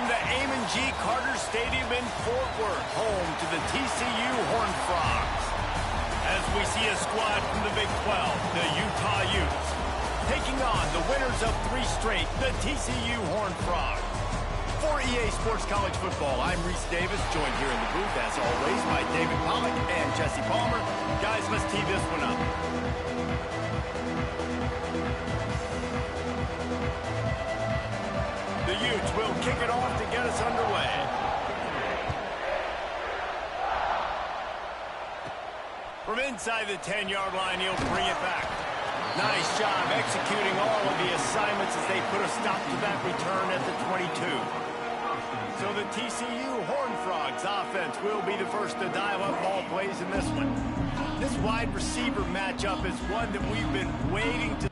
from the Amon G. Carter Stadium in Fort Worth, home to the TCU Horned Frogs. As we see a squad from the Big 12, the Utah Utes, taking on the winners of 3 straight, the TCU Horned Frogs. For EA Sports College Football, I'm Reese Davis, joined here in the booth, as always, by David Pollack and Jesse Palmer. Guys, let's tee this one up. The Utes will kick it off to get us underway. From inside the 10-yard line, he'll bring it back. Nice job executing all of the assignments as they put a stop to that return at the 22. So the TCU Horned Frogs offense will be the first to dial up ball plays in this one. This wide receiver matchup is one that we've been waiting to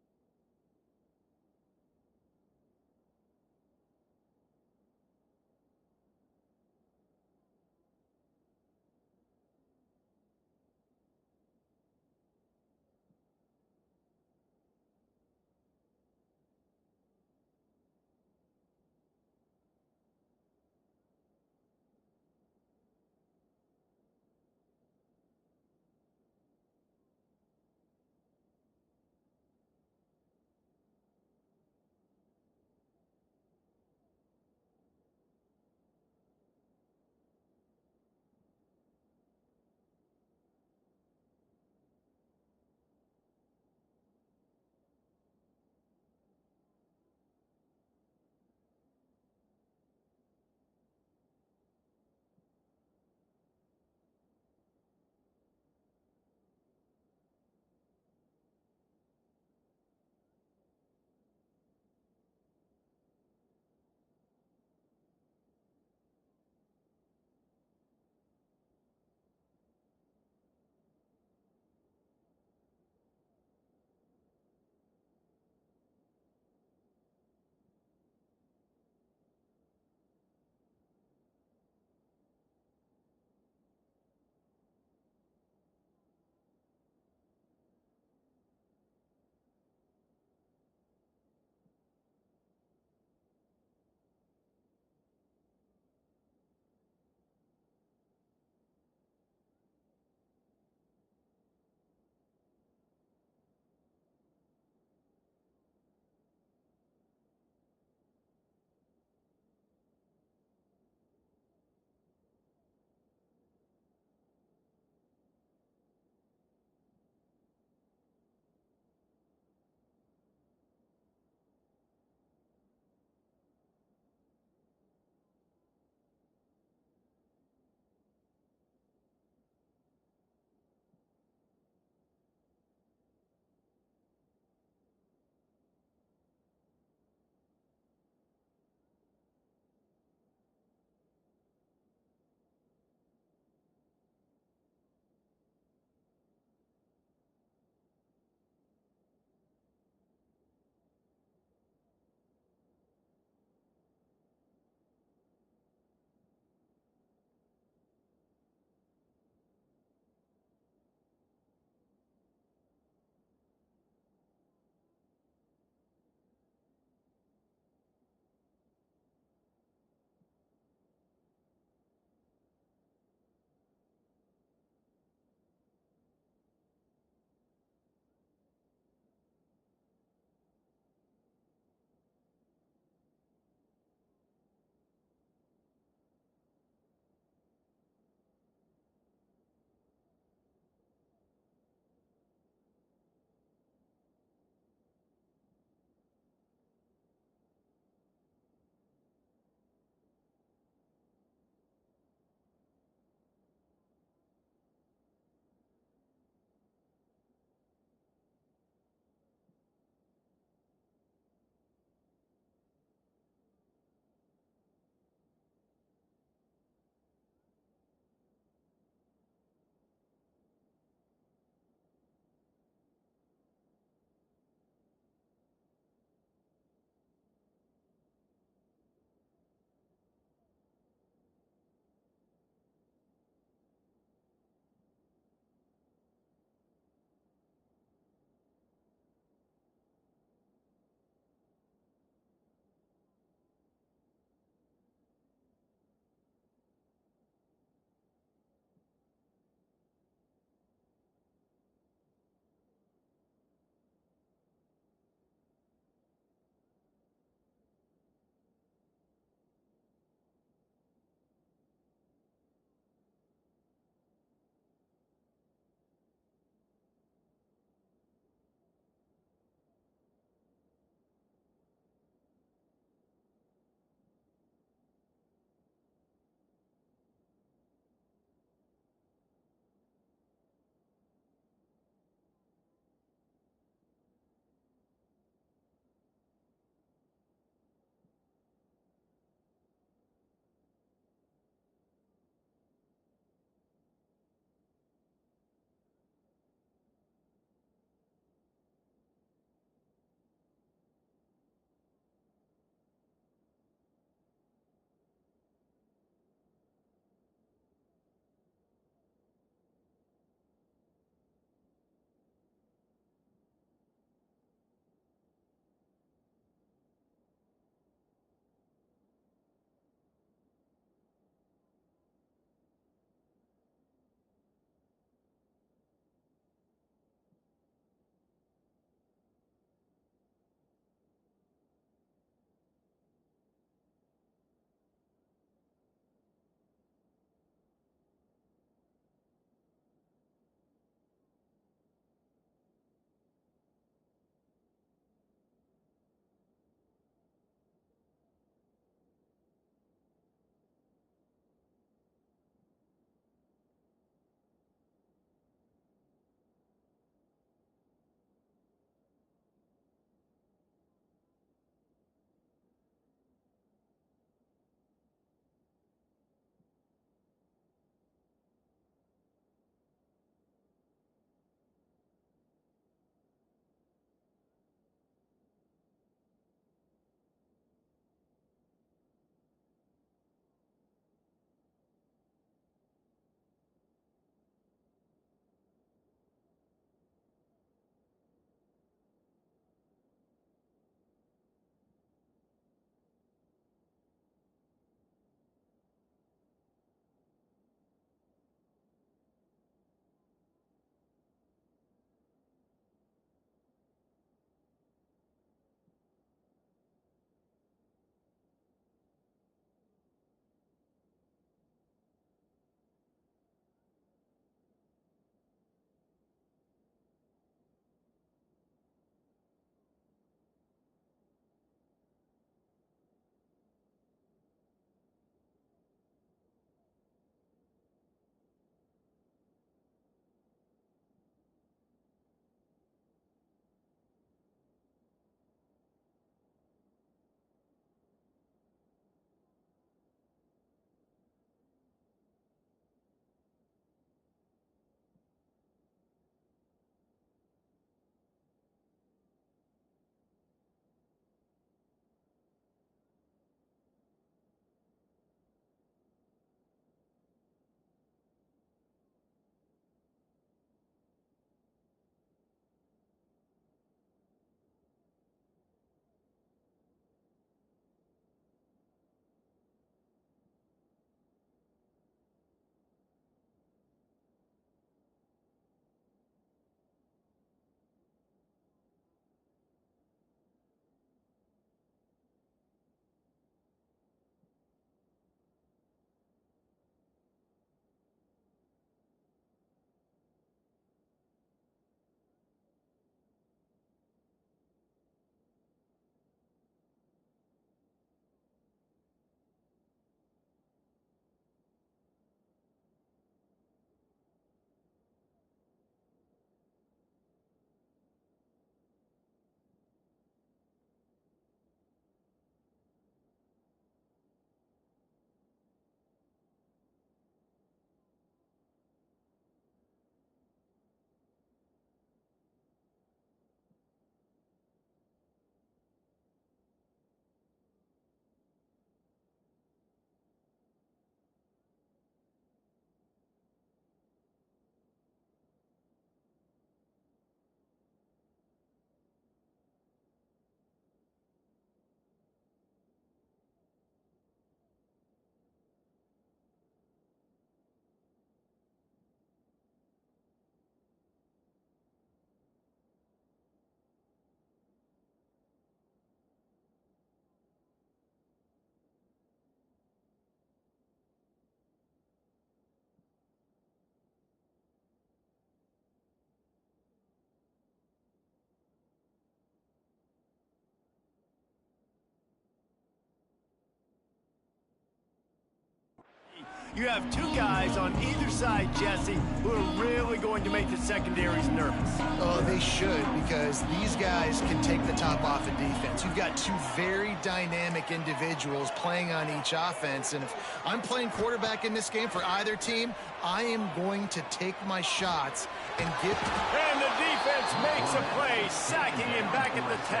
You have two guys on either side, Jesse, who are really going to make the secondaries nervous. Oh, they should, because these guys can take the top off of defense. You've got two very dynamic individuals playing on each offense, and if I'm playing quarterback in this game for either team, I am going to take my shots and get... And the defense makes a play, sacking him back at the 10.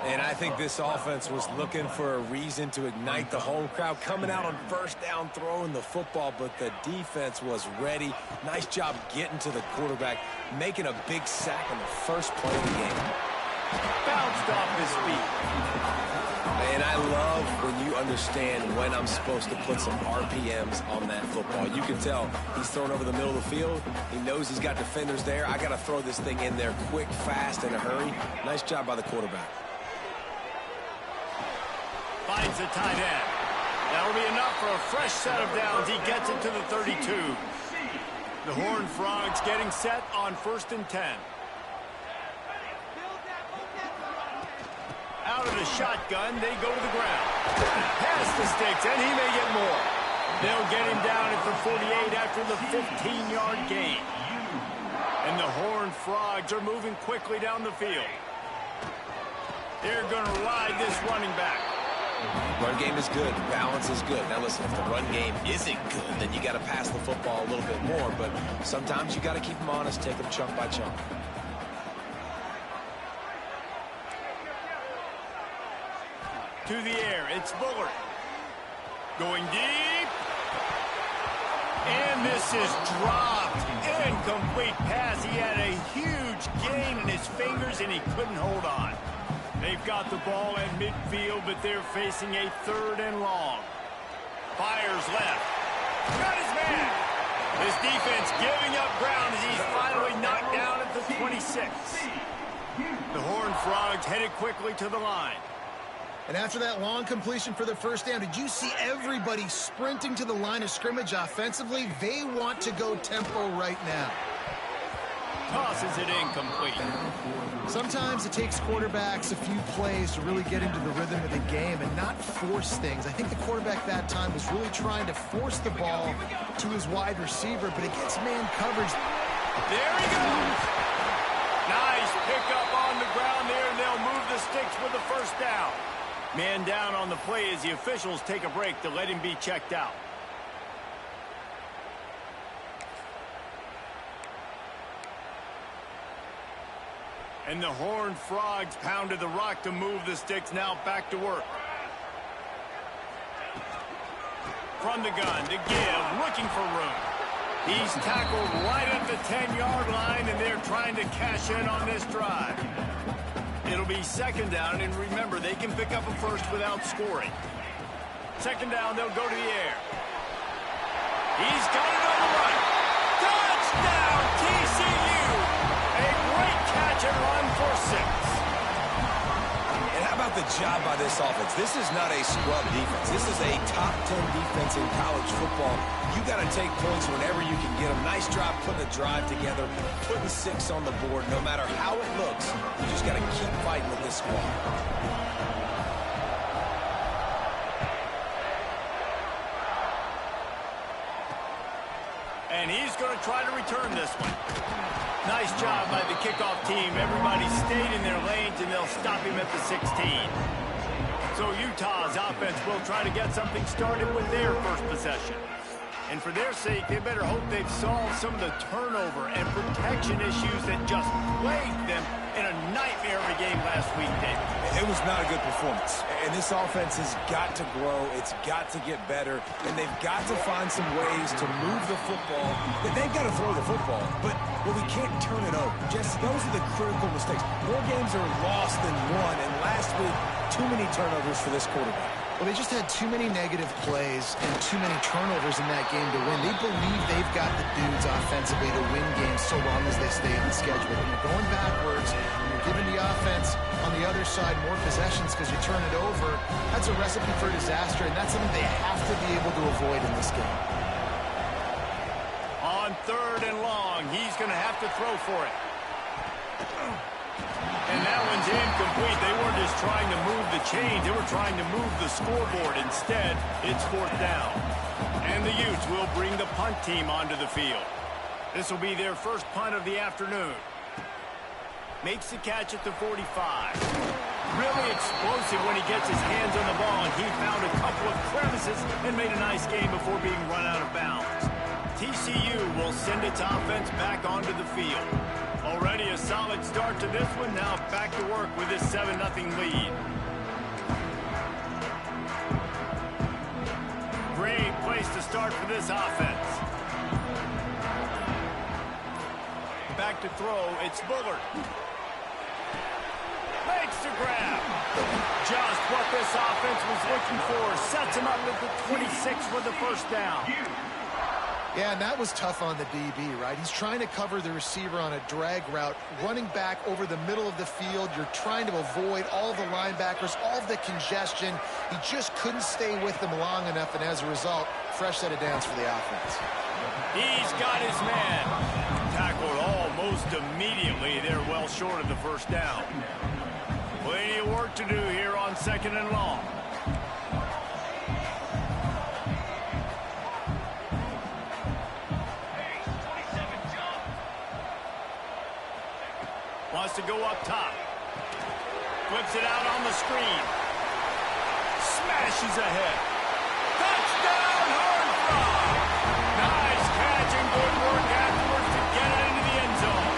And I think this offense was looking for a reason to ignite the home crowd, coming out on first down, throwing the football, but the defense was ready. Nice job getting to the quarterback, making a big sack in the first play of the game. Bounced off his feet. And I love when you understand when I'm supposed to put some RPMs on that football. You can tell he's throwing over the middle of the field. He knows he's got defenders there. I got to throw this thing in there quick, fast, in a hurry. Nice job by the quarterback. Finds the tight end. That'll be enough for a fresh set of downs. He gets it to the 32. The Horned Frogs getting set on 1st and 10. Out of the shotgun, they go to the ground. Past the sticks, and he may get more. They'll get him down at the 48 after the 15-yard gain. And the Horned Frogs are moving quickly down the field. They're going to ride this running back. Run game is good. Balance is good. Now listen, if the run game isn't good, then you got to pass the football a little bit more. But sometimes you got to keep them honest, take them chunk by chunk. To the air, it's Bullard. Going deep. And this is dropped. Incomplete pass. He had a huge gain in his fingers, and he couldn't hold on. They've got the ball at midfield, but they're facing a 3rd and long. Fires left. Got his man. This defense giving up ground as he's finally knocked down at the 26. The Horned Frogs headed quickly to the line. And after that long completion for the first down, did you see everybody sprinting to the line of scrimmage offensively? They want to go tempo right now. Tosses it incomplete. Sometimes it takes quarterbacks a few plays to really get into the rhythm of the game and not force things. I think the quarterback that time was really trying to force the ball to his wide receiver, but it gets man coverage. There he goes. Nice pickup on the ground there, and they'll move the sticks with the first down. Man down on the play as the officials take a break to let him be checked out. And the Horned Frogs pounded the rock to move the sticks, now back to work. From the gun to give, looking for room. He's tackled right at the 10-yard line, and they're trying to cash in on this drive. It'll be 2nd down, and remember, they can pick up a first without scoring. 2nd down, they'll go to the air. He's got it on the right. Touchdown, TCU! A great catch and run for 6. And how about the job by this offense? This is not a scrub defense. This is a top 10 defense in college football. You got to take points whenever you can get them. Nice job putting a drive together, putting 6 on the board. No matter how it looks, you just got to keep fighting with this squad. And he's going to try to return this one. Nice job by the kickoff team. Everybody stayed in their lanes, and they'll stop him at the 16. So Utah's offense will try to get something started with their first possession. And for their sake, they better hope they've solved some of the turnover and protection issues that just plagued them in a nightmare of a game last week, David. It was not a good performance. And this offense has got to grow. It's got to get better. And they've got to find some ways to move the football. They've got to throw the football. But we can't turn it over. Just those are the critical mistakes. More games are lost than won. And last week, too many turnovers for this quarterback. Well, they just had too many negative plays and too many turnovers in that game to win. They believe they've got the dudes offensively to win games so long as they stay on schedule. When you're going backwards, and you're giving the offense on the other side more possessions because you turn it over, that's a recipe for disaster, and that's something they have to be able to avoid in this game. On 3rd and long, he's going to have to throw for it. And that one's incomplete. They weren't just trying to move the chains. They were trying to move the scoreboard. Instead, it's 4th down. And the Utes will bring the punt team onto the field. This will be their first punt of the afternoon. Makes the catch at the 45. Really explosive when he gets his hands on the ball, and he found a couple of crevices and made a nice game before being run out of bounds. TCU will send its offense back onto the field. Already a solid start to this one. Now back to work with this 7-0 lead. Great place to start for this offense. Back to throw, it's Bullard. Makes the grab. Just what this offense was looking for. Sets him up at the 26 for the first down. Yeah, and that was tough on the DB, right? He's trying to cover the receiver on a drag route, running back over the middle of the field. You're trying to avoid all the linebackers, all of the congestion. He just couldn't stay with them long enough, and as a result, fresh set of downs for the offense. He's got his man. Tackled almost immediately. They're well short of the first down. Plenty of work to do here on 2nd and long. Wants to go up top. Flips it out on the screen. Smashes ahead. Touchdown, Hornfrog! Nice catch and good work afterwards to get it into the end zone.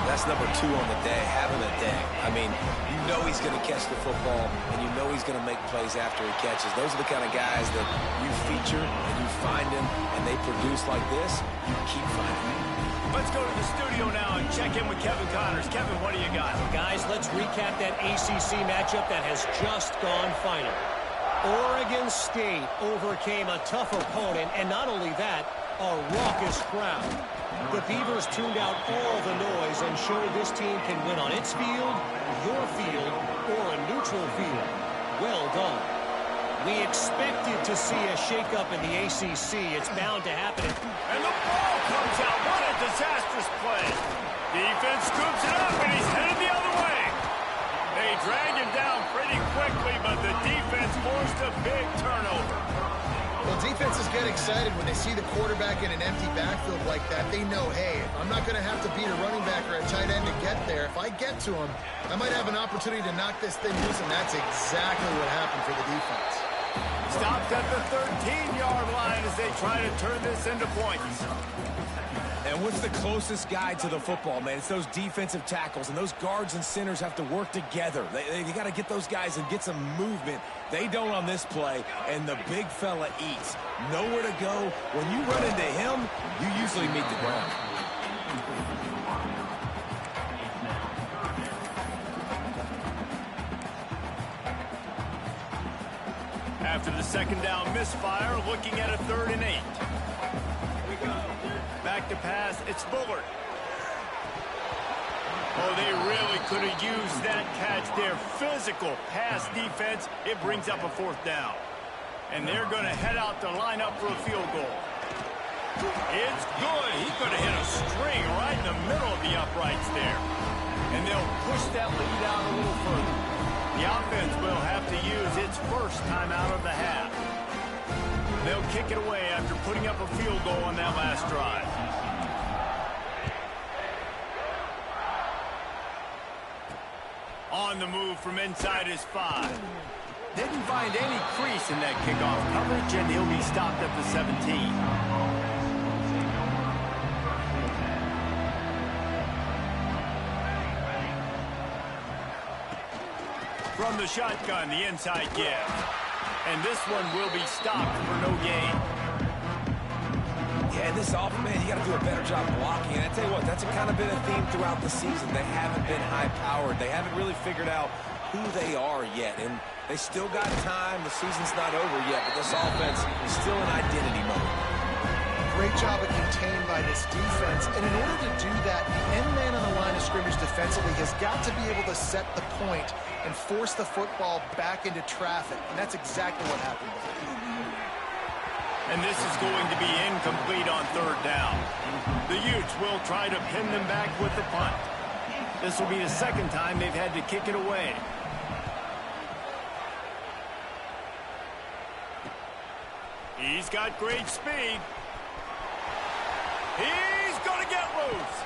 That's number 2 on the day, having a day. I mean, you know he's going to catch the football, and you know he's going to make plays after he catches. Those are the kind of guys that you feature, and you find them, and they produce like this. You keep finding them. Let's go to the studio now and check in with Kevin Connors. Kevin, what do you got? Guys, let's recap that ACC matchup that has just gone final. Oregon State overcame a tough opponent, and not only that, a raucous crowd. The Beavers tuned out all the noise and showed this team can win on its field, your field, or a neutral field. Well done. We expected to see a shakeup in the ACC. It's bound to happen. And the ball comes out. What a disastrous play. Defense scoops it up, and he's headed the other way. They drag him down pretty quickly, but the defense forced a big turnover. Well, defenses get excited when they see the quarterback in an empty backfield like that. They know, hey, I'm not going to have to beat a running back or a tight end to get there. If I get to him, I might have an opportunity to knock this thing loose, and that's exactly what happened for the defense. Stopped at the 13-yard line as they try to turn this into points. And what's the closest guy to the football, man? It's those defensive tackles, and those guards and centers have to work together. They got to get those guys and get some movement. They don't on this play, and the big fella eats. Nowhere to go. When you run into him, you usually meet the ground. After the second down misfire, looking at a 3rd and 8. Back to pass, it's Bullard. Oh, they really could have used that catch there. Physical pass defense. It brings up a 4th down. And they're going to head out to line up for a field goal. It's good. He could have hit a string right in the middle of the uprights there. And they'll push that lead out a little further. The offense will have to use its first time out of the half. They'll kick it away after putting up a field goal on that last drive. On the move from inside his 5. Didn't find any crease in that kickoff coverage, and he'll be stopped at the 17. From the shotgun, the inside give. And this one will be stopped for no gain. Yeah, this offense, man, you got to do a better job blocking. And I tell you what, that's kind of been a theme throughout the season. They haven't been high-powered. They haven't really figured out who they are yet. And they still got time. The season's not over yet, but this offense is still in identity mode. Great job of contained by this defense. And in order to do that, the end man on the line of scrimmage defensively has got to be able to set the point and force the football back into traffic. And that's exactly what happened. And this is going to be incomplete on 3rd down. The Utes will try to pin them back with the punt. This will be the 2nd time they've had to kick it away. He's got great speed. He's going to get loose.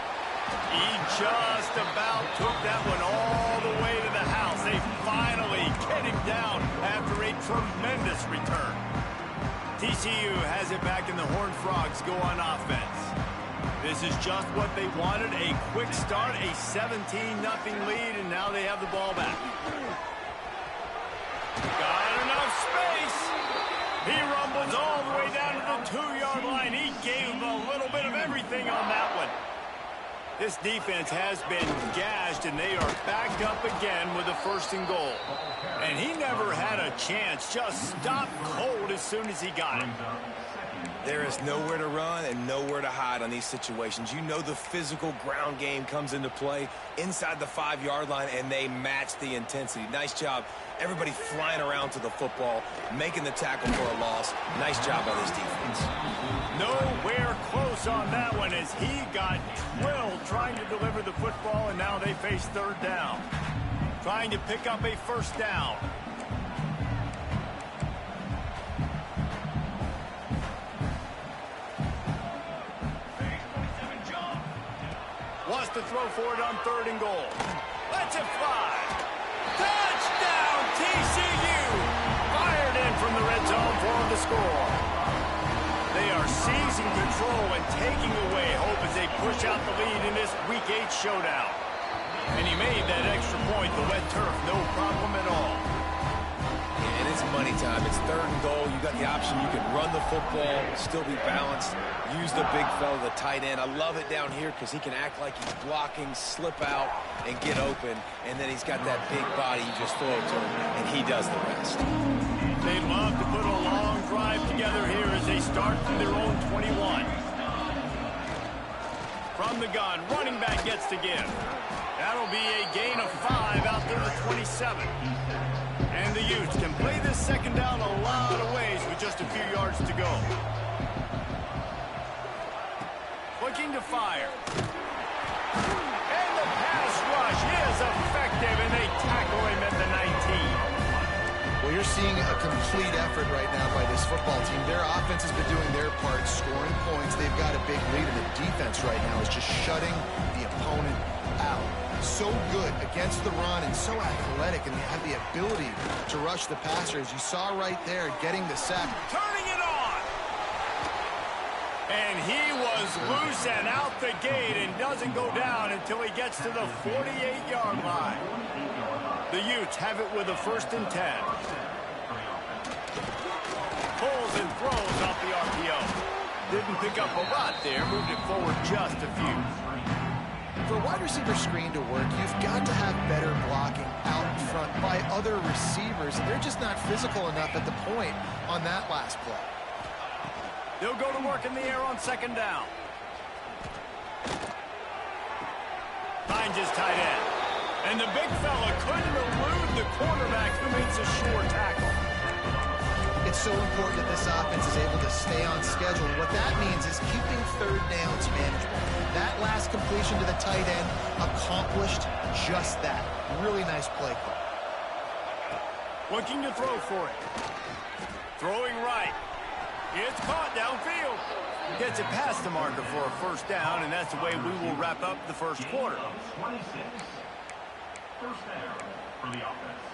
He just about took that one all the way to the house. They finally get him down after a tremendous return. TCU has it back, and the Horned Frogs go on offense. This is just what they wanted, a quick start, a 17-0 lead, and now they have the ball back. Got enough space. He rumbles all the way down to the 2-yard line. He gave a little bit of everything on that one. This defense has been gashed, and they are backed up again with a 1st and goal. And he never had a chance, just stopped cold as soon as he got it. There is nowhere to run and nowhere to hide on these situations. You know the physical ground game comes into play inside the 5-yard line, and they match the intensity. Nice job. Everybody flying around to the football, making the tackle for a loss. Nice job by this defense. Nowhere close on that one as he got drilled trying to deliver the football, and now they face 3rd down. Trying to pick up a 1st down. Wants to throw for it on 3rd and goal. Lets it fly. Touchdown, TCU! Fired in from the red zone for the score. They are seizing control and taking away hope as they push out the lead in this Week 8 showdown. And he made that extra point, the wet turf, no problem at all. And it's money time. It's 3rd and goal. You got the option. You can run the football, still be balanced, use the big fella, the tight end. I love it down here because he can act like he's blocking, slip out, and get open. And then he's got that big body. You just throw it to him, and he does the rest. They love to put a long drive together here as they start from their own 21. From the gun, running back gets to give. That'll be a gain of 5 out there to 27. And the Utes can play this 2nd down a lot of ways with just a few yards to go. Looking to fire. And the pass rush is effective, and they tackle him at the 19. Well, you're seeing a complete effort right now by this football team. Their offense has been doing their part, scoring points. They've got a big lead, and the defense right now is just shutting the opponent out. So good against the run and so athletic, and they have the ability to rush the passer, as you saw right there, getting the sack. Turning it on! And he was loose and out the gate and doesn't go down until he gets to the 48-yard line. The Utes have it with a 1st and 10. Pulls and throws off the RPO. Didn't pick up a lot there, moved it forward just a few. For a wide receiver screen to work, you've got to have better blocking out in front by other receivers. They're just not physical enough at the point on that last play. They'll go to work in the air on 2nd down. Finds his tight end. And the big fella couldn't elude the quarterback who makes a sure tackle. It's so important that this offense is able to stay on schedule. What that means is keeping 3rd downs manageable. That last completion to the tight end accomplished just that. Really nice play call. Looking to throw for it. Throwing right. It's caught downfield. Gets it past the marker for a 1st down, and that's the way we will wrap up the 1st quarter. 26. 1st down for the offense.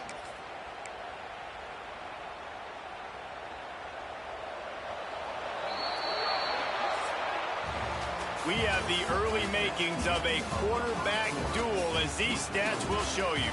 We have the early makings of a quarterback duel, as these stats will show you.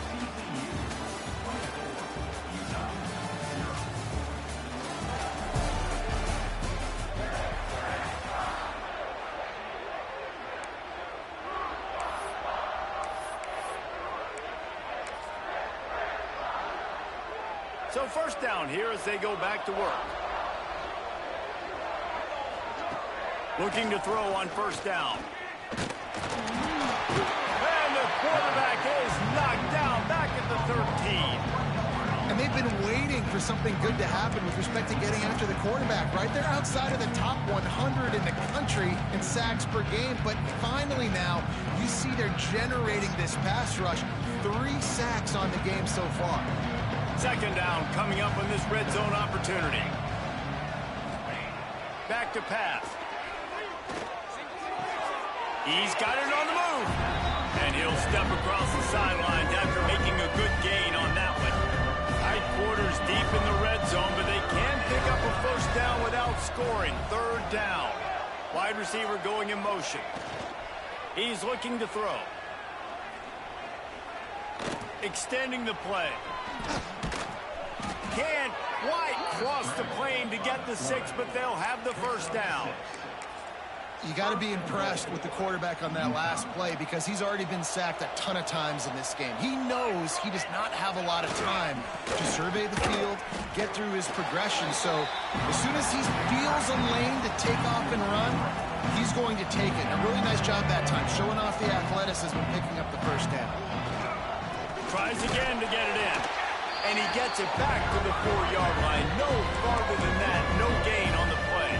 So 1st down here as they go back to work. Looking to throw on 1st down. And the quarterback is knocked down back at the 13. And they've been waiting for something good to happen with respect to getting after the quarterback, right? They're outside of the top 100 in the country in sacks per game, but finally now you see they're generating this pass rush. 3 sacks on the game so far. 2nd down coming up on this red zone opportunity. back to pass. He's got it on the move. And he'll step across the sidelines after making a good gain on that one. Tight quarters deep in the red zone, but they can pick up a first down without scoring. Third down. Wide receiver going in motion. He's looking to throw. Extending the play. Can't quite cross the plane to get the 6, but they'll have the first down. You got to be impressed with the quarterback on that last play because he's already been sacked a ton of times in this game. He knows he does not have a lot of time to survey the field, get through his progression. So as soon as he feels a lane to take off and run, he's going to take it. A really nice job that time, showing off the athleticism, picking up the first down. Tries again to get it in. And he gets it back to the 4-yard line. No farther than that. No gain on the play.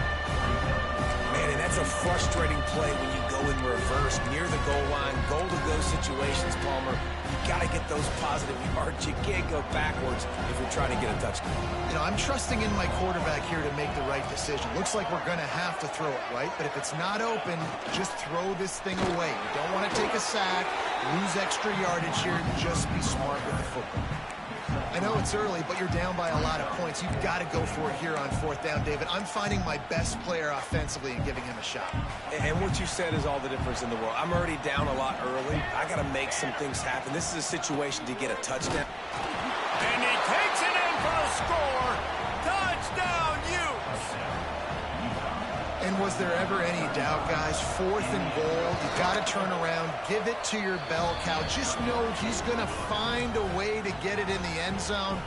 Man, and that's a frustrating play when you go in reverse near the goal line, goal-to-go situations, Palmer. You got to get those positive yards. You can't go backwards if you're trying to get a touchdown. You know, I'm trusting in my quarterback here to make the right decision. Looks like we're going to have to throw it, right? But if it's not open, just throw this thing away. You don't want to take a sack, lose extra yardage here. Just be smart with the football. I know it's early, but you're down by a lot of points. You've got to go for it here on fourth down, David. I'm finding my best player offensively and giving him a shot. And what you said is all the difference in the world. I'm already down a lot early. I got to make some things happen. This is a situation to get a touchdown. And he takes it in for the score. Touchdown, Utes! And was there ever any doubt, guys? Fourth and goal. You got to turn around, give it to your bell cow. Just know he's going to find a way to get it in the end zone.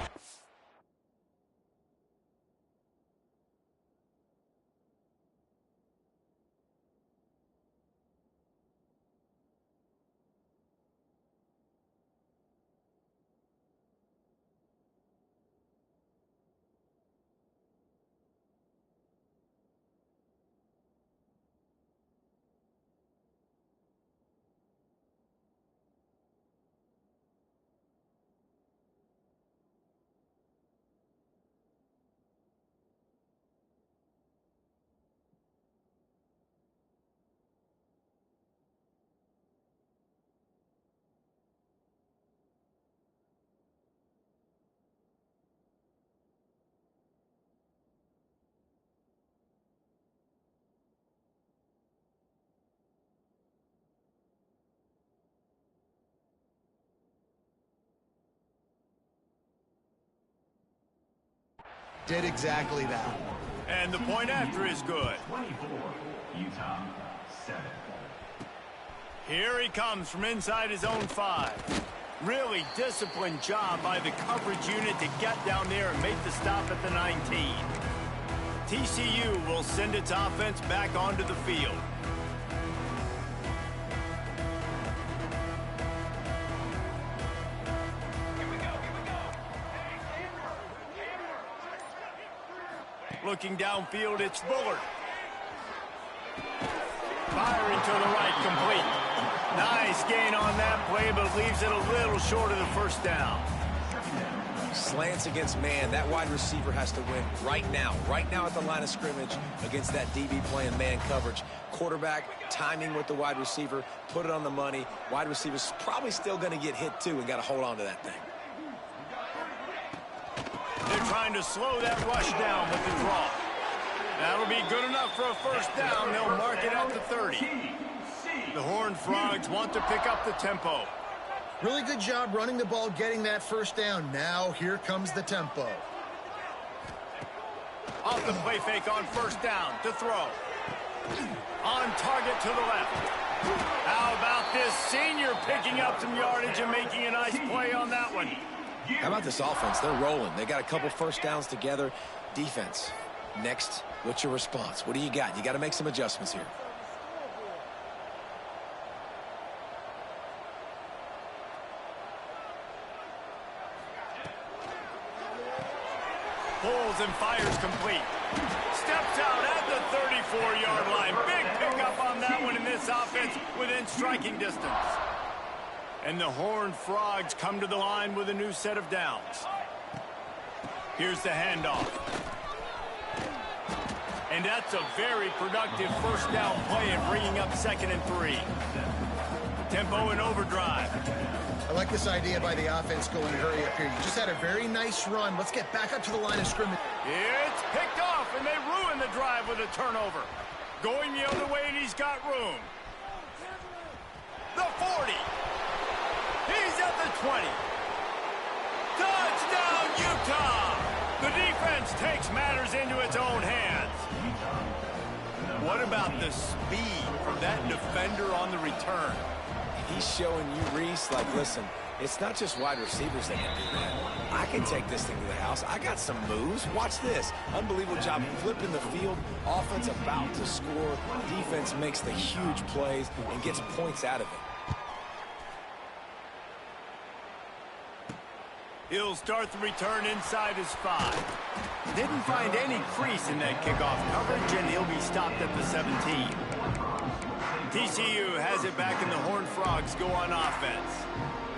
Did exactly that. And the point after is good. 24, Utah, 7. Here he comes from inside his own 5. Really disciplined job by the coverage unit to get down there and make the stop at the 19. TCU will send its offense back onto the field. Looking downfield, it's Bullard. Firing to the right, complete. Nice gain on that play, but leaves it a little short of the first down. Slants against man. That wide receiver has to win right now at the line of scrimmage against that DB playing man coverage. Quarterback, timing with the wide receiver, put it on the money. Wide receiver's probably still going to get hit too and got to hold on to that thing. They're trying to slow that rush down with the draw. That'll be good enough for a first down. They'll mark it at the 30. The Horned Frogs want to pick up the tempo. Really good job running the ball, getting that first down. Now here comes the tempo. Off the play fake on first down to throw. On target to the left. How about this senior picking up some yardage and making a nice play on that one? How about this offense? They're rolling. They got a couple first downs together. Defense. Next, what's your response? What do you got? You got to make some adjustments here. Pulls and fires complete. Steps out at the 34-yard line. Big pickup on that one in this offense within striking distance. And the Horned Frogs come to the line with a new set of downs. Here's the handoff. And that's a very productive first down play and bringing up 2nd and 3. Tempo and overdrive. I like this idea by the offense going hurry up here. You just had a very nice run. Let's get back up to the line of scrimmage. It's picked off, and they ruin the drive with a turnover. Going the other way, and he's got room. The 40. He's at the 20. Touchdown, Utah! The defense takes matters into its own hands. What about the speed from that defender on the return? He's showing you, Reese, like, listen, it's not just wide receivers that can do that. I can take this thing to the house. I got some moves. Watch this. Unbelievable job flipping the field. Offense about to score. Defense makes the huge plays and gets points out of it. He'll start the return inside his 5. Didn't find any crease in that kickoff coverage, and he'll be stopped at the 17. TCU has it back, and the Horned Frogs go on offense.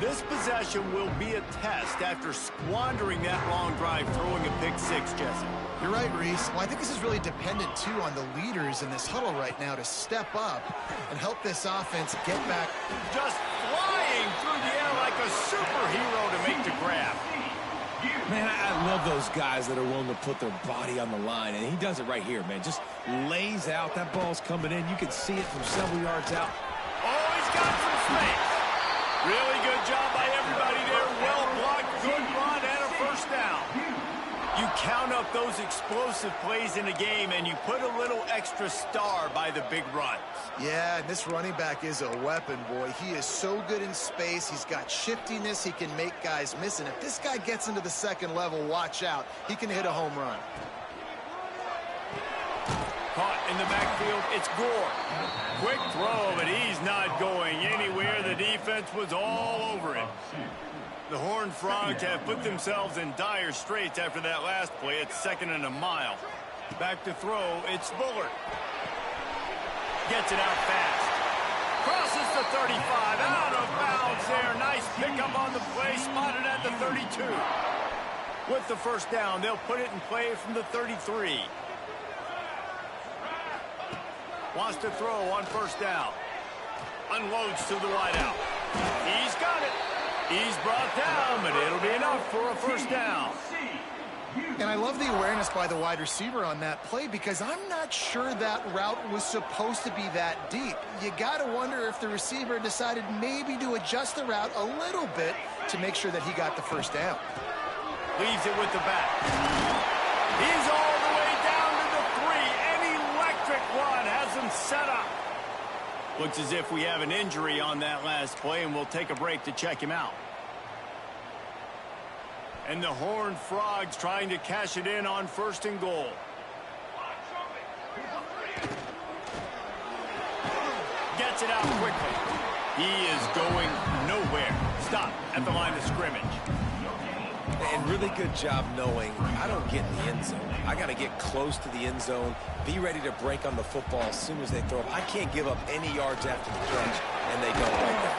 This possession will be a test after squandering that long drive, throwing a pick 6, Jesse. You're right, Reese. Well, I think this is really dependent, too, on the leaders in this huddle right now to step up and help this offense get back. Just flying through the air like a superhero to make the grab. Man, I love those guys that are willing to put their body on the line, and he does it right here, man. Just lays out. That ball's coming in. You can see it from several yards out. Oh, he's got some space. Really good job by everybody there. Well blocked, good run, and a first down. You count up those explosive plays in a game, and you put a little extra star by the big runs. Yeah, and this running back is a weapon, boy. He is so good in space. He's got shiftiness. He can make guys miss. And if this guy gets into the 2nd level, watch out. He can hit a home run. Caught in the backfield, it's Gore. Quick throw, but he's not going anywhere. The defense was all over him. The Horned Frogs have put themselves in dire straits after that last play. It's 2nd and a mile. Back to throw, it's Bullard. Gets it out fast. Crosses the 35, out of bounds there. Nice pickup on the play, spotted at the 32. With the first down, they'll put it in play from the 33. Wants to throw on first down. Unloads to the wideout. He's got it. He's brought down, but it'll be enough for a first down. And I love the awareness by the wide receiver on that play because I'm not sure that route was supposed to be that deep. You got to wonder if the receiver decided maybe to adjust the route a little bit to make sure that he got the first down. Leaves it with the back. He's all the way down to the 3. An electric run has him set up. Looks as if we have an injury on that last play, and we'll take a break to check him out. And the Horned Frogs trying to cash it in on 1st and goal. Gets it out quickly. He is going nowhere. Stop at the line of scrimmage. And really good job knowing I don't get in the end zone. I got to get close to the end zone, be ready to break on the football as soon as they throw it. I can't give up any yards after the catch, and they don't right there.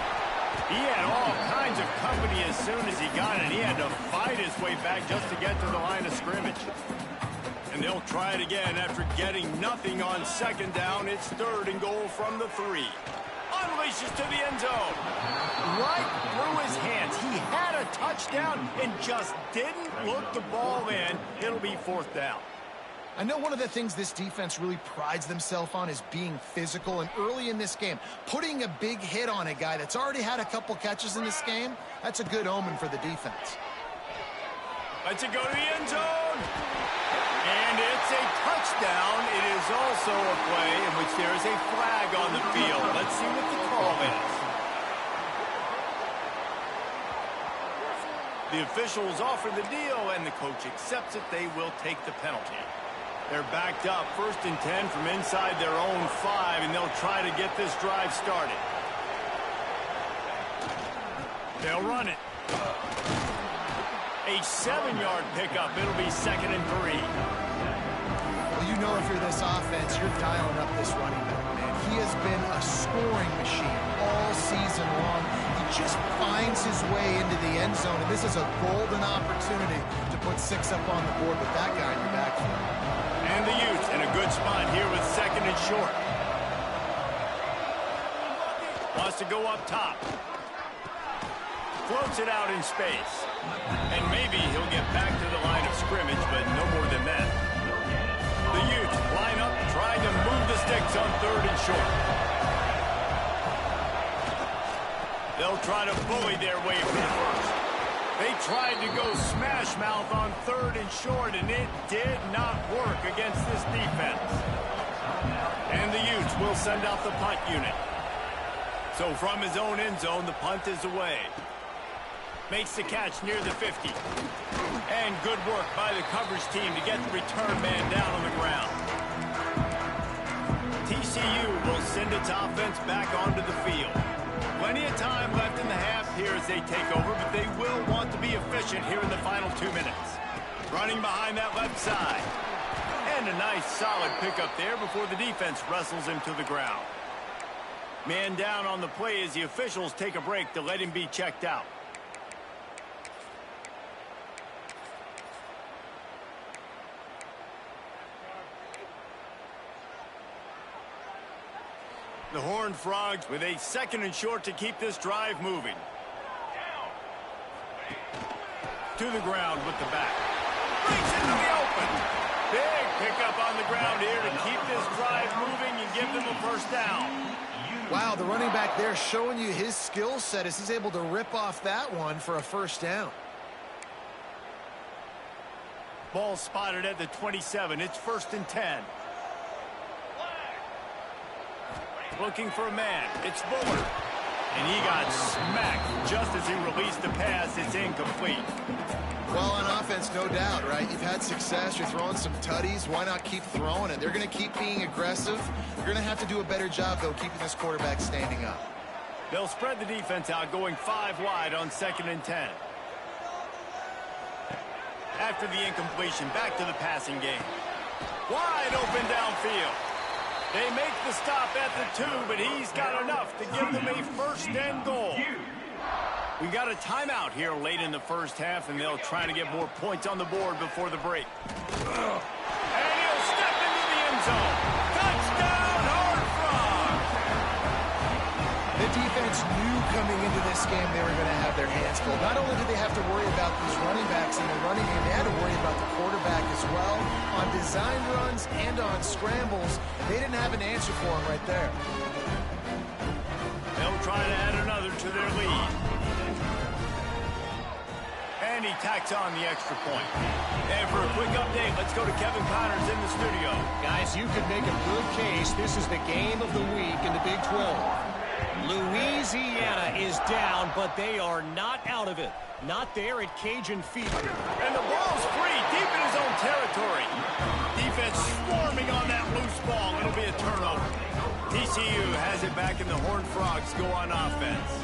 He had all kinds of company as soon as he got it. He had to fight his way back just to get to the line of scrimmage. And they'll try it again after getting nothing on 2nd down. It's 3rd and goal from the 3. Unleashes to the end zone. Right through his hands. He had a touchdown and just didn't look the ball in. It'll be 4th down. I know one of the things this defense really prides themselves on is being physical, and early in this game, putting a big hit on a guy that's already had a couple catches in this game, that's a good omen for the defense. Lets it go to the end zone. And it's a touchdown. It is also a play in which there is a flag on the field. Let's see what the call is. The officials offer the deal, and the coach accepts it. They will take the penalty. They're backed up, 1st and 10 from inside their own 5, and they'll try to get this drive started. They'll run it. A 7-yard pickup. It'll be 2nd and 3. Well, you know if you're this offense, you're dialing up this running back, man. He has been a scoring machine all season long. He just finds his way into the end zone, and this is a golden opportunity to put 6 up on the board with that guy in your backfield. And the Utes in a good good spot here with second and short. Wants to go up top. Floats it out in space. And maybe he'll get back to the line of scrimmage, but no more than that. The Utes line up, trying to move the sticks on third and short. They'll try to bully their way for the first. They tried to go smash mouth on third and short, and it did not work against this defense. And the Utes will send out the punt unit. So from his own end zone, the punt is away. Makes the catch near the 50. And good work by the coverage team to get the return man down on the ground. TCU will send its offense back onto the field. Plenty of time left in the half here as they take over, but they will want to be efficient here in the final 2 minutes. Running behind that left side. And a nice solid pickup there before the defense wrestles him to the ground. Man down on the play as the officials take a break to let him be checked out. The Horned Frogs with a second and short to keep this drive moving. To the ground with the back. Breaks into the open. Big pickup on the ground here to keep this drive moving and give them a first down. Wow, the running back there showing you his skill set as he's able to rip off that one for a first down. Ball spotted at the 27. It's 1st and 10. Looking for a man. It's Buller. And he got smacked just as he released the pass. It's incomplete. Well, on offense, no doubt, right? You've had success. You're throwing some tutties. Why not keep throwing it? They're going to keep being aggressive. You're going to have to do a better job, though, keeping this quarterback standing up. They'll spread the defense out, going 5 wide on 2nd and 10. After the incompletion, back to the passing game. Wide open downfield. They make the stop at the 2, but he's got enough to give them a first and goal. We got a timeout here late in the first half, and they'll try to get more points on the board before the break. And he'll step into the end zone. Touchdown, Horned Frogs! The defense knew coming into this game they were going to have their hands full. Not only did they have to worry about these running backs in the running game, they had to worry about the quarterback as well. On design runs and on scrambles, they didn't have an answer for him right there. They'll try to add another to their lead. And he tacks on the extra point. And for a quick update, let's go to Kevin Connors in the studio. Guys, you could make a good case. This is the game of the week in the Big 12. Louisiana is down, but they are not out of it. Not there at Cajun Fever. And the ball's free, deep in his own territory. Defense swarming on that loose ball. It'll be a turnover. TCU has it back, and the Horned Frogs go on offense.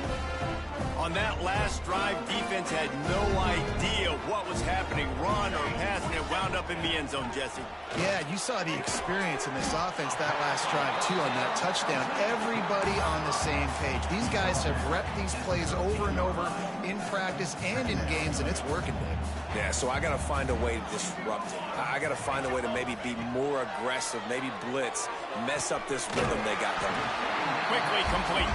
On that last drive, defense had no idea what was happening, run or pass, and it wound up in the end zone, Jesse. Yeah, you saw the experience in this offense that last drive, too, on that touchdown. Everybody on the same page. These guys have repped these plays over and over in practice and in games, and it's working, Dave. Yeah, so I got to find a way to disrupt it. I got to find a way to maybe be more aggressive, maybe blitz, mess up this rhythm they got going. Quickly complete.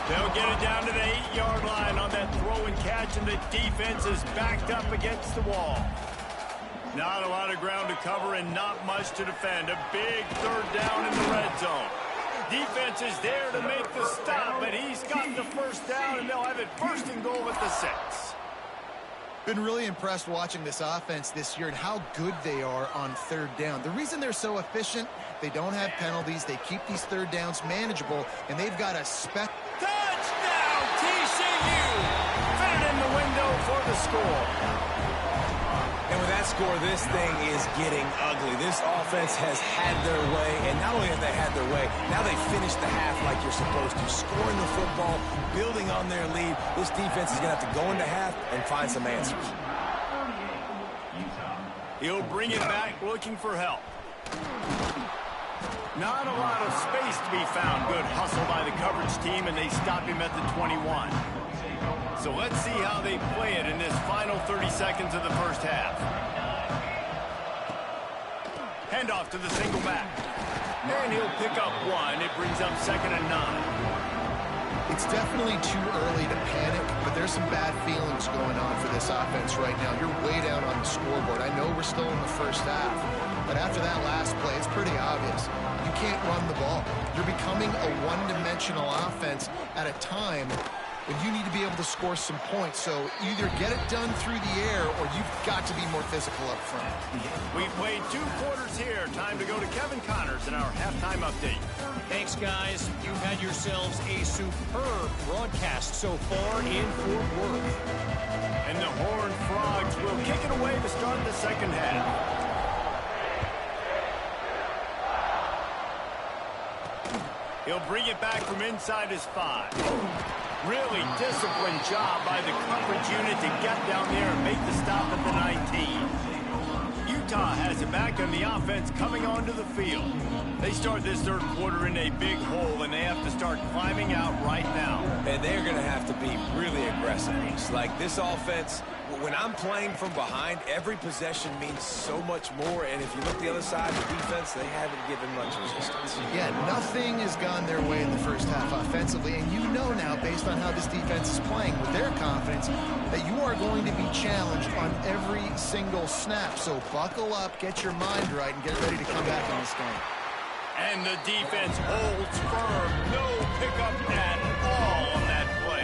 They'll get it down to the 8-yard line on that throw and catch, and the defense is backed up against the wall. Not a lot of ground to cover and not much to defend. A big third down in the red zone. Defense is there to make the stop, but he's got the first down, and they'll have it 1st and goal at the 6. Been really impressed watching this offense this year and how good they are on third down. The reason they're so efficient, they don't have penalties, they keep these third downs manageable, and they've got a touchdown, TCU! Fit it in the window for the score. And with that score, this thing is getting ugly. This offense has had their way, and not only have they had their way, now they finished the half like you're supposed to, scoring the football, building on their lead. This defense is going to have to go into half and find some answers. He'll bring it back looking for help. Not a lot of space to be found. Good hustle by the coverage team, and they stop him at the 21. So let's see how they play it in this final 30 seconds of the first half. Handoff to the single back. And he'll pick up one. It brings up 2nd and 9. It's definitely too early to panic, but there's some bad feelings going on for this offense right now. You're way down on the scoreboard. I know we're still in the first half, but after that last play, it's pretty obvious. You can't run the ball. You're becoming a one-dimensional offense at a time when you need to be able to score some points. So either get it done through the air or you've got to be more physical up front. We've played 2 quarters here. Time to go to Kevin Connors in our halftime update. Thanks, guys. You've had yourselves a superb broadcast so far in Fort Worth. And the Horned Frogs will kick it away to start the second half. He'll bring it back from inside his 5. Really disciplined job by the coverage unit to get down there and make the stop at the 19. Utah has it back on the offense coming onto the field. They start this third quarter in a big hole, and they have to start climbing out right now. And they're going to have to be really aggressive. It's like this offense, when I'm playing from behind, every possession means so much more. And if you look the other side, the defense, they haven't given much resistance. Yeah, nothing has gone their way in the first half offensively. And you know now, based on how this defense is playing with their confidence, that you are going to be challenged on every single snap. So buckle up, get your mind right, and get ready to come back in this game. And the defense holds firm. No pickup at all on that play.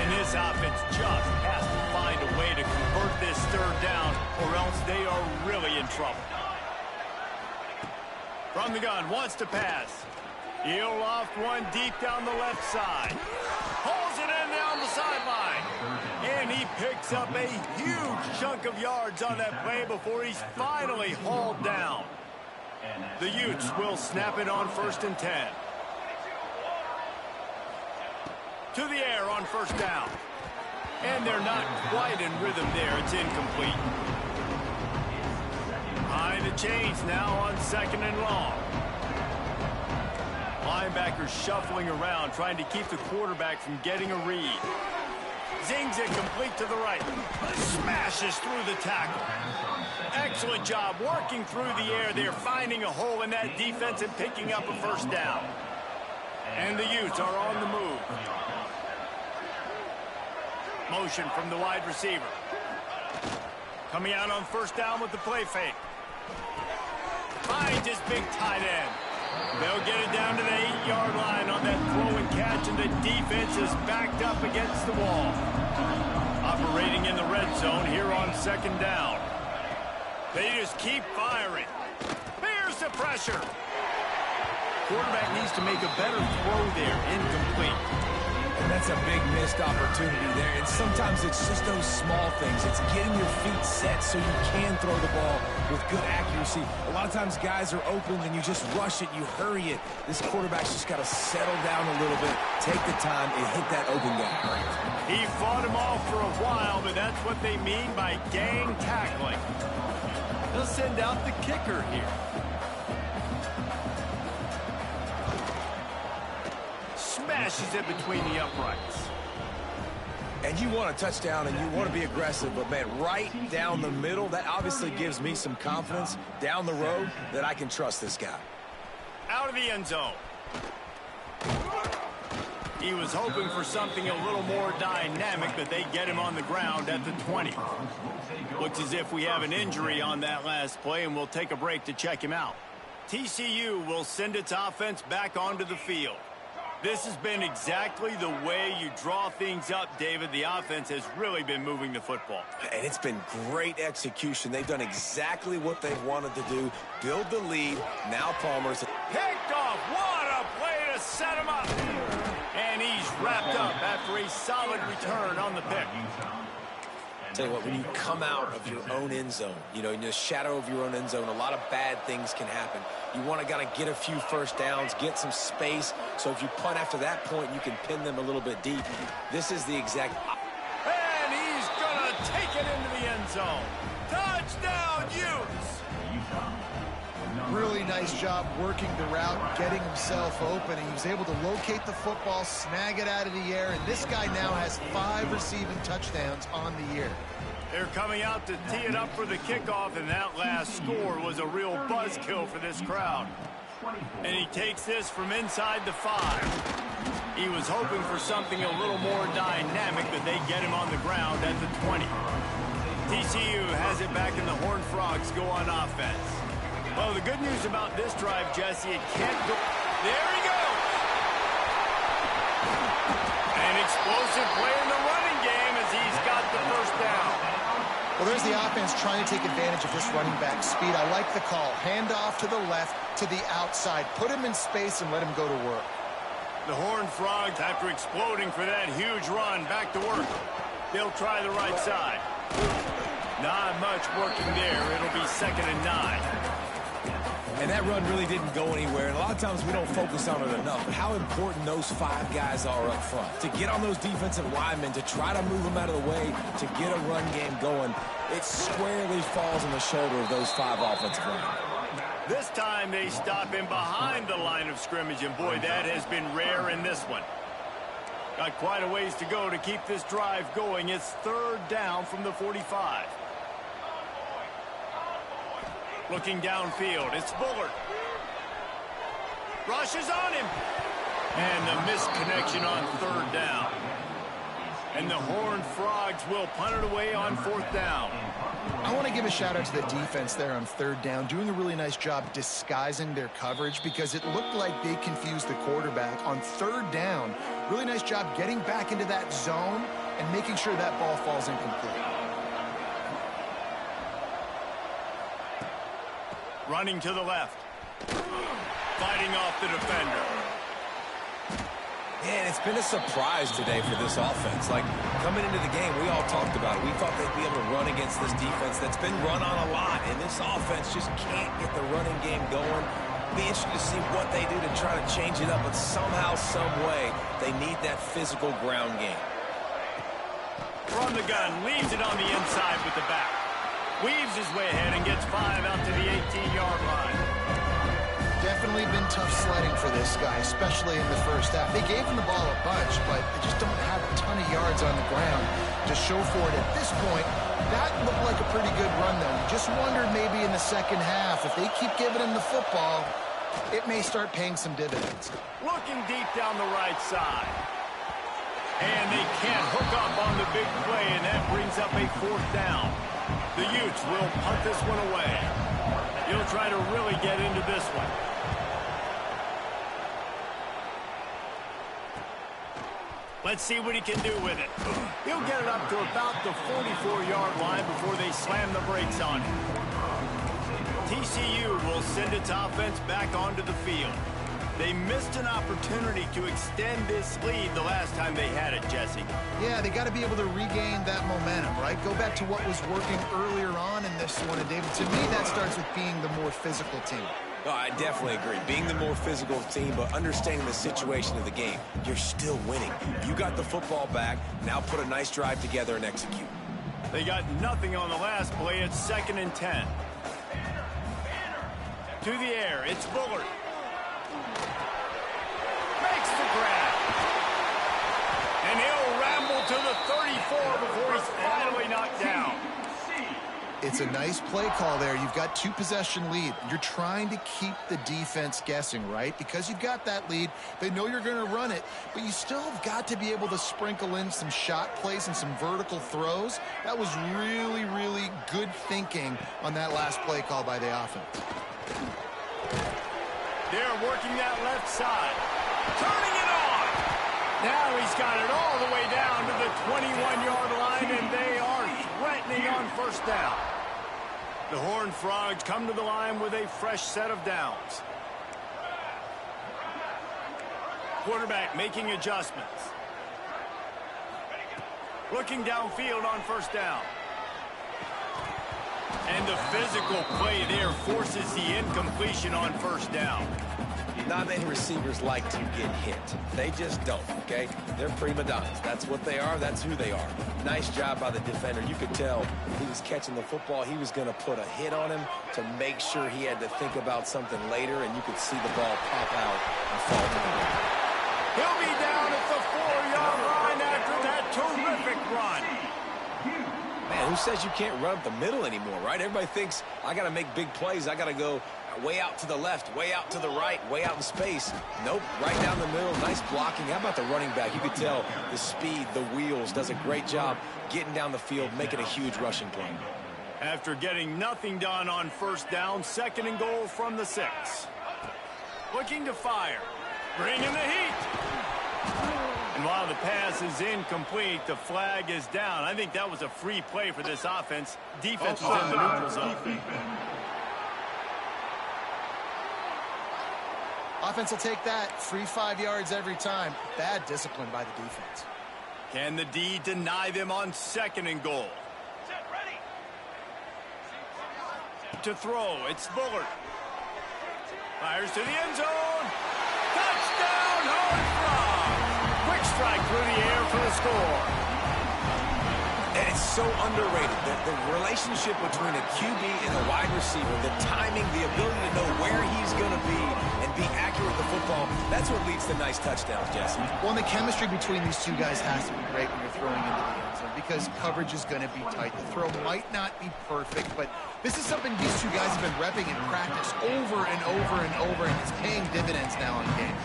And this offense just has to find a way to convert this third down, or else they are really in trouble. From the gun, wants to pass. He'll loft one deep down the left side. Pulls it in down the sideline. And he picks up a huge chunk of yards on that play before he's finally hauled down. The Utes will snap it on 1st and 10. To the air on 1st down. And they're not quite in rhythm there. It's incomplete. Behind the chains now on 2nd and long. Linebackers shuffling around, trying to keep the quarterback from getting a read. Zings it complete to the right. Smashes through the tackle. Excellent job working through the air there, finding a hole in that defense and picking up a 1st down. And the Utes are on the move. Motion from the wide receiver. Coming out on 1st down with the play fake. Finds his big tight end. They'll get it down to the 8-yard line on that throw and catch, and the defense is backed up against the wall. Operating in the red zone here on 2nd down. They just keep firing. Here's the pressure. Quarterback needs to make a better throw there. Incomplete. And that's a big missed opportunity there. And sometimes it's just those small things. It's getting your feet set so you can throw the ball with good accuracy. A lot of times guys are open and you just rush it, you hurry it. This quarterback's just got to settle down a little bit, take the time, and hit that open guy. He fought him off for a while, but that's what they mean by gang tackling. They'll send out the kicker here. Smashes it between the uprights. And you want a touchdown and you want to be aggressive, but man, right down the middle, that obviously gives me some confidence down the road that I can trust this guy. Out of the end zone. He was hoping for something a little more dynamic, but they get him on the ground at the 20. Looks as if we have an injury on that last play, and we'll take a break to check him out. TCU will send its offense back onto the field. This has been exactly the way you draw things up, David. The offense has really been moving the football. And it's been great execution. They've done exactly what they've wanted to do. Build the lead. Now Palmer's picked off. What a play to set him up. And he's wrapped up after a solid return on the pick. Tell you what, when you come out of your own end zone, you know, in the shadow of your own end zone, a lot of bad things can happen. You want to kind of get a few 1st downs, get some space, so if you punt after that point, you can pin them a little bit deep. This is the exact... And he's going to take it into the end zone. Touchdown, Utes! Really nice job working the route, getting himself open, and he was able to locate the football, snag it out of the air, and this guy now has 5 receiving touchdowns on the year. They're coming out to tee it up for the kickoff, and that last score was a real buzzkill for this crowd. And he takes this from inside the 5. He was hoping for something a little more dynamic, but they get him on the ground at the 20. TCU has it back, and the Horned Frogs go on offense. Well, the good news about this drive, Jesse, it can't go. There he goes! An explosive play in the running game as he's got the first down. Well, there's the offense trying to take advantage of this running back speed. I like the call. Hand off to the left, to the outside. Put him in space and let him go to work. The Horned Frogs, after exploding for that huge run, back to work. They'll try the right side. Not much working there. It'll be 2nd and 9. And that run really didn't go anywhere. And a lot of times we don't focus on it enough. But how important those 5 guys are up front. To get on those defensive linemen, to try to move them out of the way, to get a run game going, it squarely falls on the shoulder of those 5 offensive linemen. This time they stop him behind the line of scrimmage, and boy, that has been rare in this one. Got quite a ways to go to keep this drive going. It's 3rd down from the 45. Looking downfield, it's Bullard. Rushes on him. And the missed connection on 3rd down. And the Horned Frogs will punt it away on 4th down. I want to give a shout out to the defense there on 3rd down, doing a really nice job disguising their coverage because it looked like they confused the quarterback on 3rd down. Really nice job getting back into that zone and making sure that ball falls incomplete. Running to the left. Fighting off the defender. Man, it's been a surprise today for this offense. Like, coming into the game, we all talked about it. We thought they'd be able to run against this defense that's been run on a lot, and this offense just can't get the running game going. Be interested to see what they do to try to change it up, but somehow, some way, they need that physical ground game. From the gun, leaves it on the inside with the back. Weaves his way ahead and gets 5 out to the 18-yard line. Definitely been tough sledding for this guy, especially in the first half. They gave him the ball a bunch, but they just don't have a ton of yards on the ground to show for it at this point. That looked like a pretty good run, though. You just wondered maybe in the second half, if they keep giving him the football, it may start paying some dividends. Looking deep down the right side. And they can't hook up on the big play, and that brings up a 4th down. The Utes will punt this one away. He'll try to really get into this one. Let's see what he can do with it. He'll get it up to about the 44-yard line before they slam the brakes on him. TCU will send its offense back onto the field. They missed an opportunity to extend this lead the last time they had it, Jesse. Yeah, they got to be able to regain that momentum, right? Go back to what was working earlier on in this one. And, David, to me, that starts with being the more physical team. Oh, I definitely agree. Being the more physical team, but understanding the situation of the game. You're still winning. You got the football back. Now put a nice drive together and execute. They got nothing on the last play. It's 2nd and 10. To the air, it's Bullard. Makes the grab. And he'll ramble to the 34 before he's finally knocked down. It's a nice play call there. You've got 2-possession lead. You're trying to keep the defense guessing, right? Because you've got that lead. They know you're going to run it, but you still have got to be able to sprinkle in some shot plays and some vertical throws. That was really, really good thinking on that last play call by the offense. They're working that left side. Turning it on. Now he's got it all the way down to the 21-yard line, and they are threatening on 1st down. The Horned Frogs come to the line with a fresh set of downs. Quarterback making adjustments. Looking downfield on 1st down. And the physical play there forces the incompletion on 1st down. Not many receivers like to get hit. They just don't, okay? They're prima donnas. That's what they are. That's who they are. Nice job by the defender. You could tell he was catching the football. He was going to put a hit on him to make sure he had to think about something later, and you could see the ball pop out and fall to the ground. He'll be down at the 4-yard line after that terrific run. Man, who says you can't run up the middle anymore, right? Everybody thinks, I got to make big plays. I got to go way out to the left, way out to the right, way out in space. Nope, right down the middle. Nice blocking. How about the running back? You could tell the speed, the wheels, does a great job getting down the field, making a huge rushing play. After getting nothing done on first down, 2nd and goal from the 6. Looking to fire. Bringing the heat. And while the pass is incomplete, the flag is down. I think that was a free play for this offense. Defense was in the neutral zone. Offense will take that. Free 5 yards every time. Bad discipline by the defense. Can the D deny them on 2nd and goal? To throw, it's Bullard. Fires to the end zone. Touchdown, Horned Frogs! Quick strike through the air for the score. And it's so underrated. The relationship between a QB and a wide receiver, the timing, the ability to know where he's going to be and be accurate with the football, that's what leads to nice touchdowns, Jesse. Well, and the chemistry between these two guys has to be great when you're throwing into the end zone because coverage is going to be tight. The throw might not be perfect, but this is something these two guys have been repping in practice over and over and over, and it's paying dividends now in game.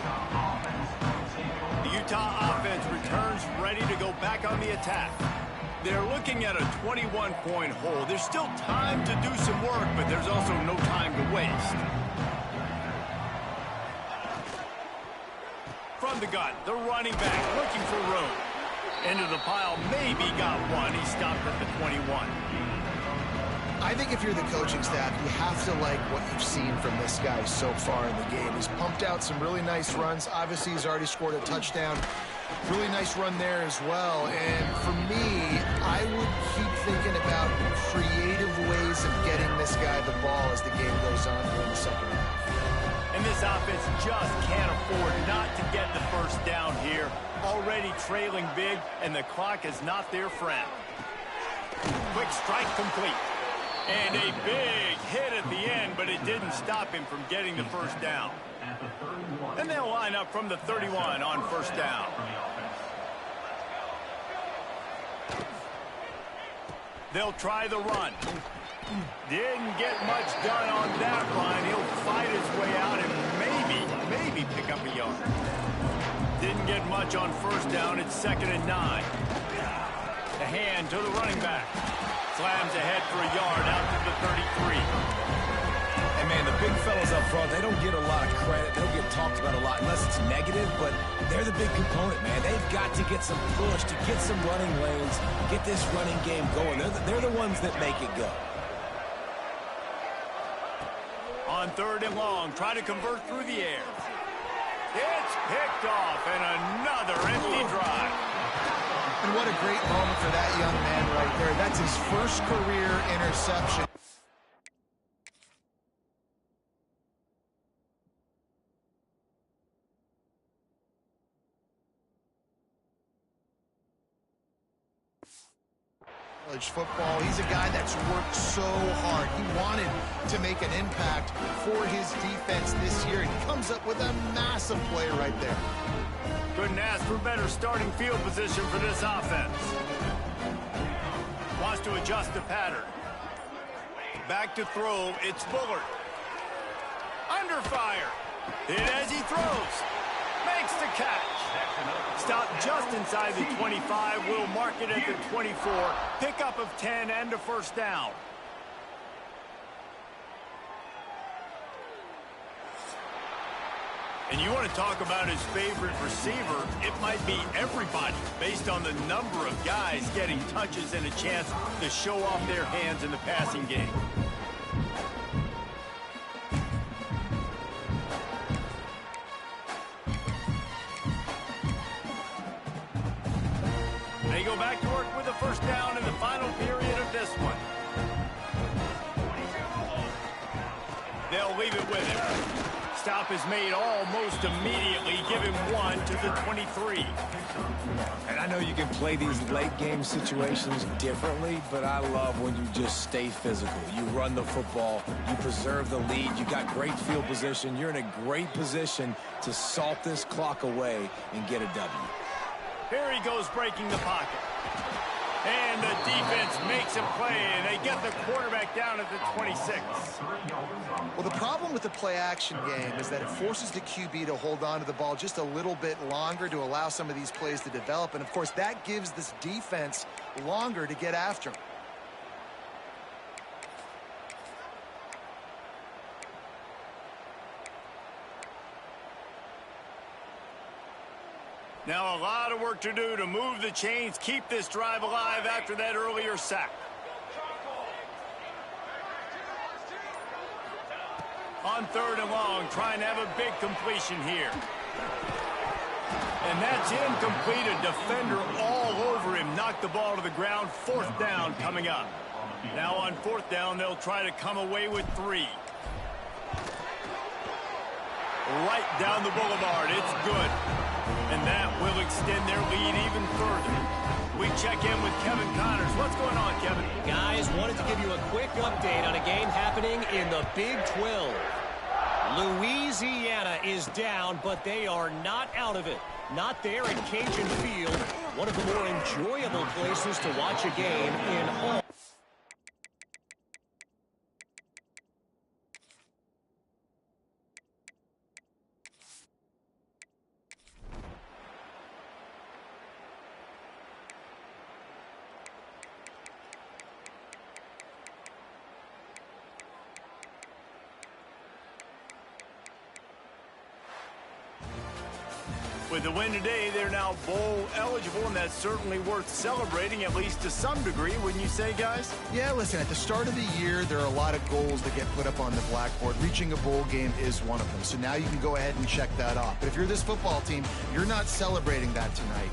The Utah offense returns ready to go back on the attack. They're looking at a 21-point hole. There's still time to do some work, but there's also no time to waste. From the gun, the running back looking for room. Into the pile, maybe got one. He stopped at the 21. I think if you're the coaching staff, you have to like what you've seen from this guy so far in the game. He's pumped out some really nice runs. Obviously, he's already scored a touchdown. Really nice run there as well. And for me, I would keep thinking about creative ways of getting this guy the ball as the game goes on during the second half. And this offense just can't afford not to get the first down here. Already trailing big, and the clock is not their friend. Quick strike complete. And a big hit at the end, but it didn't stop him from getting the first down. And they'll line up from the 31 on first down. They'll try the run. Didn't get much done on that run. He'll fight his way out and maybe pick up a yard. Didn't get much on first down. It's 2nd and 9. The hand to the running back. Slams ahead for a yard out to the 33. And, man, the big fellas up front, they don't get a lot of credit. They don't get talked about a lot unless it's negative, but they're the big component, man. They've got to get some push, to get some running lanes, get this running game going. They're the ones that make it go. On 3rd and long, try to convert through the air. It's picked off, and another empty drive. And what a great moment for that young man right there. That's his first career interception. College football. He's a guy that's worked so hard. He wanted to make an impact for his defense this year, and he comes up with a massive play right there. Couldn't ask for better starting field position for this offense. Wants to adjust the pattern. Back to throw, it's Bullard. Under fire. Hit as he throws. Makes the catch. Stopped just inside the 25. Will mark it at the 24. Pickup of 10 and a first down. And you want to talk about his favorite receiver, it might be everybody based on the number of guys getting touches and a chance to show off their hands in the passing game. They go back to work with a first down in the final period of this one. They'll leave it with him. Stop is made almost immediately. Give him 1 to the 23. And I know you can play these late game situations differently, but I love when you just stay physical. You run the football, you preserve the lead, you got great field position, you're in a great position to salt this clock away and get a W. Here he goes breaking the pocket. And the defense makes a play, and they get the quarterback down at the 26. Well, the problem with the play-action game is that it forces the QB to hold on to the ball just a little bit longer to allow some of these plays to develop. And, of course, that gives this defense longer to get after him. Now a lot of work to do to move the chains, keep this drive alive after that earlier sack. On 3rd and long, trying to have a big completion here. And that's incomplete. A defender all over him. Knocked the ball to the ground. 4th down coming up. Now on 4th down, they'll try to come away with 3. Right down the boulevard. It's good. And that will extend their lead even further. We check in with Kevin Connors. What's going on, Kevin? Guys, wanted to give you a quick update on a game happening in the Big 12. Louisiana is down, but they are not out of it. Not there at Cajun Field, one of the more enjoyable places to watch a game in all. With the win today, they're now bowl eligible, and that's certainly worth celebrating, at least to some degree, wouldn't you say, guys? Yeah, listen, at the start of the year, there are a lot of goals that get put up on the blackboard. Reaching a bowl game is one of them. So now you can go ahead and check that off. But if you're this football team, you're not celebrating that tonight.